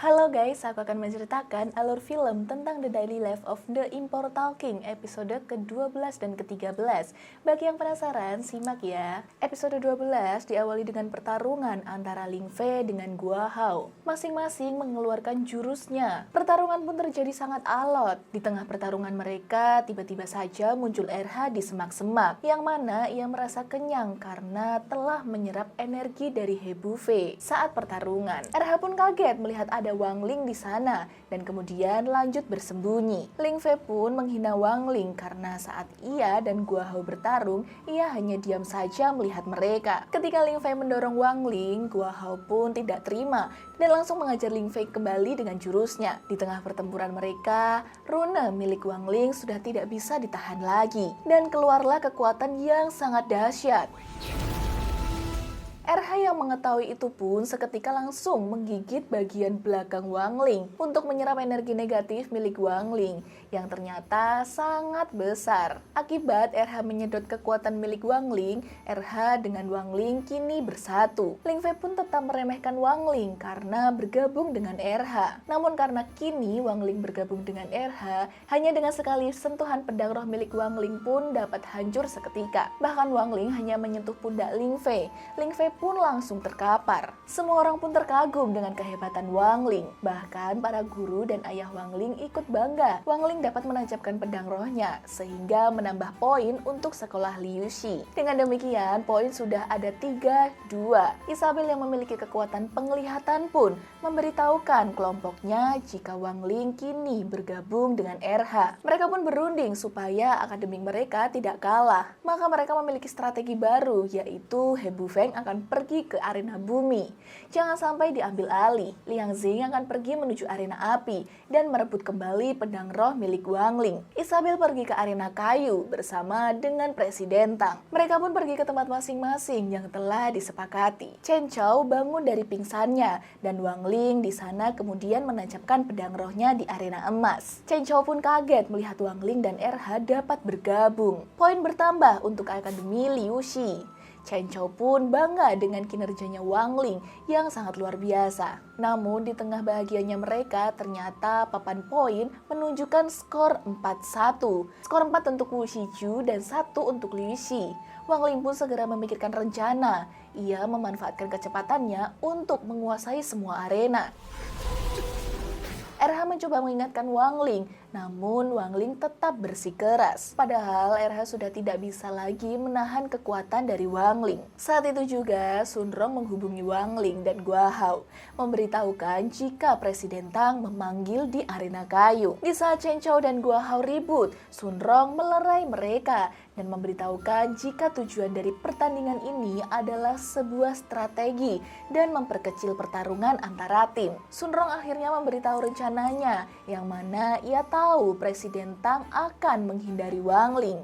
Halo guys, aku akan menceritakan alur film tentang The Daily Life of the Immortal King episode ke-12 dan ke-13. Bagi yang penasaran, simak ya. Episode 12 diawali dengan pertarungan antara Ling Fei dengan Gua Hao. Masing-masing mengeluarkan jurusnya. Pertarungan pun terjadi sangat alot. Di tengah pertarungan mereka, tiba-tiba saja muncul RH di semak-semak, yang mana ia merasa kenyang karena telah menyerap energi dari Hebu Fei saat pertarungan. RH pun kaget melihat ada Wang Ling di sana dan kemudian lanjut bersembunyi. Ling Fei pun menghina Wang Ling karena saat ia dan Gua Hao bertarung, ia hanya diam saja melihat mereka. Ketika Ling Fei mendorong Wang Ling, Gua Hao pun tidak terima dan langsung mengajar Ling Fei kembali dengan jurusnya. Di tengah pertempuran mereka, rune milik Wang Ling sudah tidak bisa ditahan lagi dan keluarlah kekuatan yang sangat dahsyat. RH yang mengetahui itu pun seketika langsung menggigit bagian belakang Wang Ling untuk menyerap energi negatif milik Wang Ling yang ternyata sangat besar. Akibat RH menyedot kekuatan milik Wang Ling, RH dengan Wang Ling kini bersatu. Ling Fei pun tetap meremehkan Wang Ling karena bergabung dengan RH. Namun karena kini Wang Ling bergabung dengan RH, hanya dengan sekali sentuhan pedang roh milik Wang Ling pun dapat hancur seketika. Bahkan Wang Ling hanya menyentuh pundak Ling Fei. Ling Fei pun langsung terkapar. Semua orang pun terkagum dengan kehebatan Wang Ling. Bahkan para guru dan ayah Wang Ling ikut bangga. Wang Ling dapat menancapkan pedang rohnya sehingga menambah poin untuk sekolah Liu Shi. Dengan demikian, poin sudah ada 3-2. Isabel yang memiliki kekuatan penglihatan pun memberitahukan kelompoknya jika Wang Ling kini bergabung dengan RH. Mereka pun berunding supaya akademik mereka tidak kalah. Maka mereka memiliki strategi baru, yaitu Hebu Feng akan pergi ke arena bumi. Jangan sampai diambil alih. Liang Xing akan pergi menuju arena api dan merebut kembali pedang roh milik Wang Ling. Isabel pergi ke arena kayu bersama dengan Presiden Tang. Mereka pun pergi ke tempat masing-masing yang telah disepakati. Chen Chao bangun dari pingsannya dan Wang Ling di sana kemudian menancapkan pedang rohnya di arena emas. Chen Chao pun kaget melihat Wang Ling dan RH dapat bergabung. Poin bertambah untuk Akademi Liu Shi. Chen Chao pun bangga dengan kinerjanya Wang Ling yang sangat luar biasa. Namun di tengah bahagianya mereka, ternyata papan poin menunjukkan skor 4-1. Skor 4 untuk Wu Shiju dan 1 untuk Liu Shi. Wang Ling pun segera memikirkan rencana. Ia memanfaatkan kecepatannya untuk menguasai semua arena. RH mencoba mengingatkan Wang Ling, namun Wang Ling tetap bersikeras. Padahal RH sudah tidak bisa lagi menahan kekuatan dari Wang Ling. Saat itu juga Sun Rong menghubungi Wang Ling dan Gua Hao, memberitahukan jika Presiden Tang memanggil di arena kayu. Di saat Chen Chao dan Gua Hao ribut, Sun Rong melerai mereka dan memberitahukan jika tujuan dari pertandingan ini adalah sebuah strategi dan memperkecil pertarungan antara tim. Sun Rong akhirnya memberitahu rencananya, yang mana ia tahu Presiden Tang akan menghindari Wang Ling.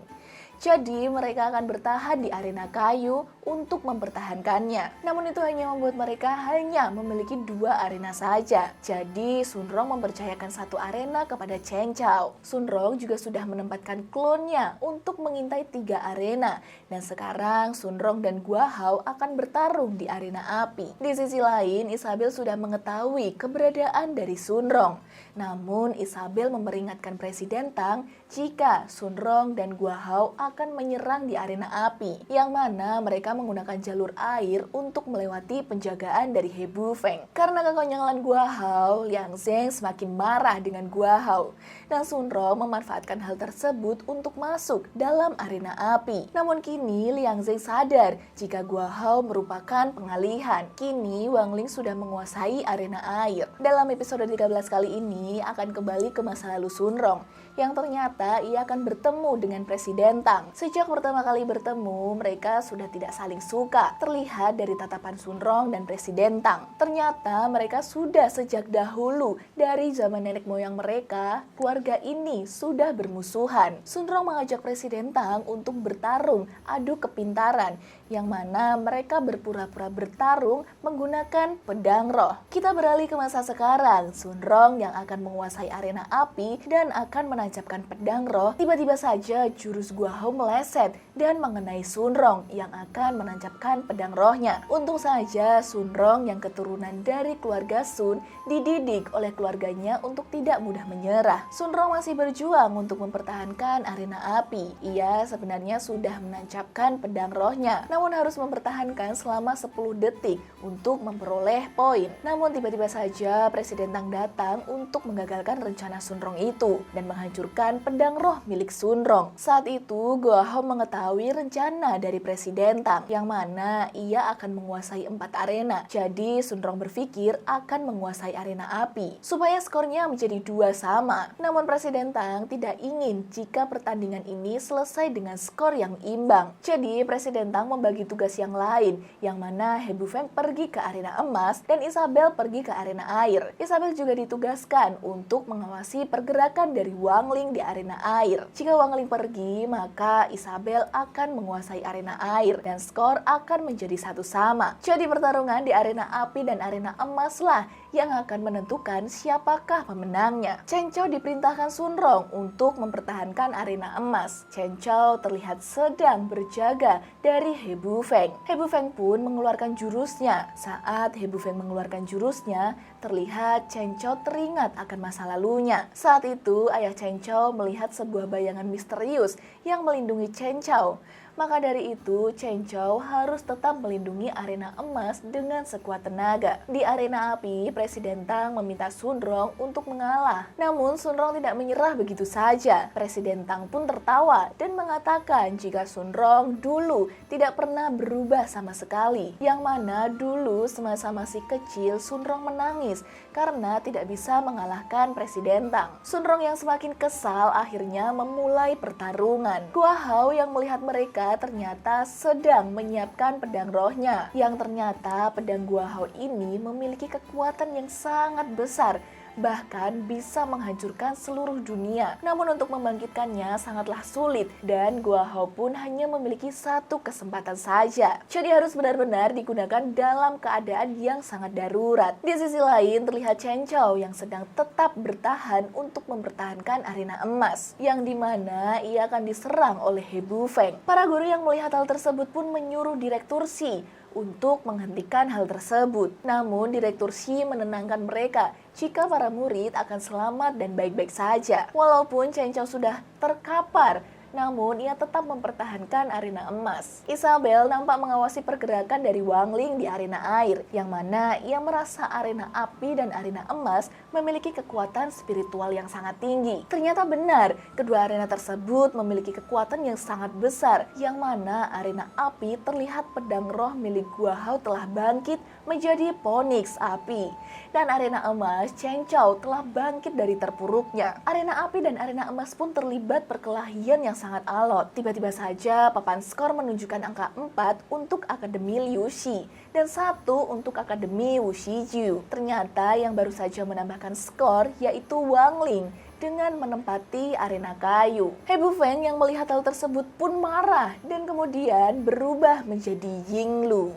Jadi mereka akan bertahan di arena kayu untuk mempertahankannya. Namun itu hanya membuat mereka hanya memiliki 2 arena saja. Jadi Sun Rong mempercayakan 1 arena kepada Chen Chao. Sun Rong juga sudah menempatkan klonnya untuk mengintai 3 arena. Dan sekarang Sun Rong dan Gua Hao akan bertarung di arena api. Di sisi lain, Isabel sudah mengetahui keberadaan dari Sun Rong. Namun Isabel memperingatkan Presiden Tang jika Sun Rong dan Gua Hao akan menyerang di arena api, yang mana mereka menggunakan jalur air untuk melewati penjagaan dari Hebu Feng. Karena kekonyolan Gua Hao, Liang Xing semakin marah dengan Gua Hao, dan Sun Rong memanfaatkan hal tersebut untuk masuk dalam arena api. Namun kini Liang Xing sadar jika Gua Hao merupakan pengalihan. Kini Wang Ling sudah menguasai arena air. Dalam episode 13 kali ini akan kembali ke masa lalu Sun Rong, yang ternyata ia akan bertemu dengan Presiden Tang. Sejak pertama kali bertemu, mereka sudah tidak saling suka. Terlihat dari tatapan Sun Rong dan Presiden Tang. Ternyata mereka sudah sejak dahulu, dari zaman nenek moyang mereka, keluarga ini sudah bermusuhan. Sun Rong mengajak Presiden Tang untuk bertarung adu kepintaran, yang mana mereka berpura-pura bertarung menggunakan pedang roh. Kita beralih ke masa sekarang. Sunrong yang akan menguasai arena api dan akan menancapkan pedang roh, tiba-tiba saja jurus Gua Hao meleset dan mengenai Sunrong yang akan menancapkan pedang rohnya. Untung saja Sunrong yang keturunan dari keluarga Sun dididik oleh keluarganya untuk tidak mudah menyerah. Sunrong masih berjuang untuk mempertahankan arena api. Ia sebenarnya sudah menancapkan pedang rohnya, namun harus mempertahankan selama 10 detik untuk memperoleh poin. Namun tiba-tiba saja Presiden Tang datang untuk menggagalkan rencana Sunrong itu dan menghancurkan pedang roh milik Sunrong. Saat itu Gua Hao mengetahui rencana dari Presiden Tang yang mana ia akan menguasai 4 arena. Jadi Sunrong berpikir akan menguasai arena api supaya skornya menjadi 2 sama. Namun Presiden Tang tidak ingin jika pertandingan ini selesai dengan skor yang imbang. Jadi Presiden Tang membagi tugas yang lain, yang mana He Bufeng pergi ke arena emas dan Isabel pergi ke arena air. Isabel juga ditugaskan untuk mengawasi pergerakan dari Wang Ling di arena air. Jika Wang Ling pergi, maka Isabel akan menguasai arena air dan skor akan menjadi 1 sama. Jadi pertarungan di arena api dan arena emas lah yang akan menentukan siapakah pemenangnya. Chen Chao diperintahkan Sunrong untuk mempertahankan arena emas. Chen Chao terlihat sedang berjaga dari He Bufeng. He Bufeng pun mengeluarkan jurusnya. Saat He Bufeng mengeluarkan jurusnya, terlihat Chen Chao teringat akan masa lalunya. Saat itu ayah Chen Chao melihat sebuah bayangan misterius yang melindungi Chen Chao. Maka dari itu, Chen Chao harus tetap melindungi arena emas dengan sekuat tenaga. Di arena api, Presiden Tang meminta Sunrong untuk mengalah. Namun Sunrong tidak menyerah begitu saja. Presiden Tang pun tertawa dan mengatakan jika Sunrong dulu tidak pernah berubah sama sekali. Yang mana dulu semasa masih kecil Sunrong menangis karena tidak bisa mengalahkan Presiden Tang. Sunrong yang semakin kesal akhirnya memulai pertarungan. Gua Hao yang melihat mereka ternyata sedang menyiapkan pedang rohnya, yang ternyata pedang Gua Hao ini memiliki kekuatan yang sangat besar, bahkan bisa menghancurkan seluruh dunia. Namun untuk membangkitkannya sangatlah sulit dan Gua Hao pun hanya memiliki 1 kesempatan saja. Jadi harus benar-benar digunakan dalam keadaan yang sangat darurat. Di sisi lain terlihat Chen Chao yang sedang tetap bertahan untuk mempertahankan arena emas, yang dimana ia akan diserang oleh He Bufeng. Para guru yang melihat hal tersebut pun menyuruh Direktur Shi untuk menghentikan hal tersebut. Namun Direktur Shi menenangkan mereka jika para murid akan selamat dan baik-baik saja. Walaupun Chen Chao sudah terkapar, namun ia tetap mempertahankan arena emas. Isabel nampak mengawasi pergerakan dari Wang Ling di arena air, yang mana ia merasa arena api dan arena emas memiliki kekuatan spiritual yang sangat tinggi. Ternyata benar, kedua arena tersebut memiliki kekuatan yang sangat besar, yang mana arena api terlihat pedang roh milik Gua Hao telah bangkit menjadi Phoenix api. Dan arena emas, Chen Chao telah bangkit dari terpuruknya. Arena api dan arena emas pun terlibat perkelahian yang sangat alot. Tiba-tiba saja papan skor menunjukkan angka 4 untuk Akademi Liu Shi dan 1 untuk Akademi Wu Shiju. Ternyata yang baru saja menambahkan skor yaitu Wang Ling dengan menempati arena kayu. He Bufeng yang melihat hal tersebut pun marah dan kemudian berubah menjadi Yinglu.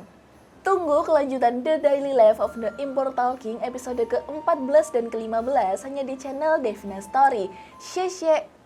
Tunggu kelanjutan The Daily Life of the Immortal King episode ke-14 dan ke-15 hanya di channel Devina Story. Xie xie.